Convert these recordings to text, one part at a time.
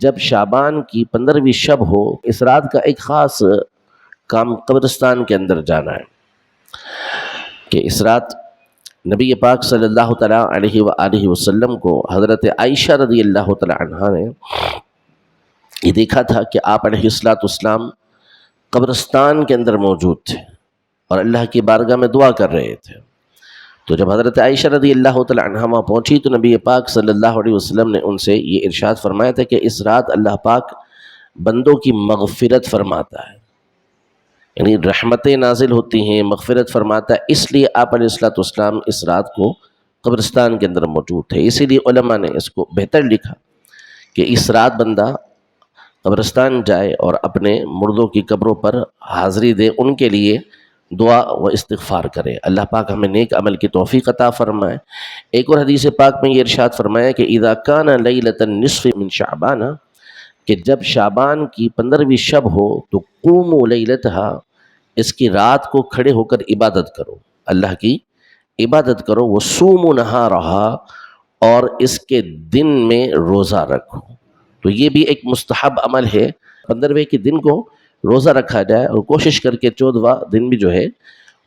جب شعبان کی 15ویں شب ہو، اس رات کا ایک خاص کام قبرستان کے اندر جانا ہے کہ اس رات نبی پاک صلی اللہ تعالیٰ علیہ وآلہ وسلم کو حضرت عائشہ رضی اللہ تعالیٰ عنہا نے یہ دیکھا تھا کہ آپ علیہ السلام قبرستان کے اندر موجود تھے اور اللہ کی بارگاہ میں دعا کر رہے تھے۔ تو جب حضرت عائشہ رضی اللہ تعالیٰ عنہا وہاں پہنچی تو نبی پاک صلی اللہ علیہ وسلم نے ان سے یہ ارشاد فرمایا تھا کہ اس رات اللہ پاک بندوں کی مغفرت فرماتا ہے، یعنی رحمتیں نازل ہوتی ہیں، مغفرت فرماتا ہے، اس لیے آپ علیہ السلام اس رات کو قبرستان کے اندر موجود تھے۔ اسی لیے علماء نے اس کو بہتر لکھا کہ اس رات بندہ قبرستان جائے اور اپنے مردوں کی قبروں پر حاضری دے، ان کے لیے دعا و استغفار کرے، اللہ پاک ہمیں نیک عمل کی توفیق عطا فرمائے۔ ایک اور حدیث پاک میں یہ ارشاد فرمایا کہ اذا کان لیلۃ النصف من شعبان، کہ جب شعبان کی 15ویں شب ہو تو قوموا لیلتھا، اس کی رات کو کھڑے ہو کر عبادت کرو، اللہ کی عبادت کرو، وصوموا نہارھا، اور اس کے دن میں روزہ رکھو۔ تو یہ بھی ایک مستحب عمل ہے، 15ویں کے دن کو روزہ رکھا جائے اور کوشش کر کے 14واں دن بھی جو ہے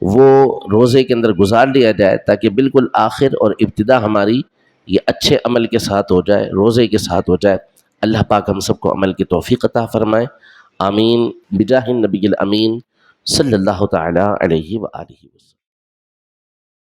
وہ روزے کے اندر گزار لیا جائے، تاکہ بالکل آخر اور ابتدا ہماری یہ اچھے عمل کے ساتھ ہو جائے، روزے کے ساتھ ہو جائے۔ اللہ پاک ہم سب کو عمل کی توفیق عطا فرمائے، آمین، بجاہ النبی الامین صلی اللہ تعالی علیہ وآلہ وسلم۔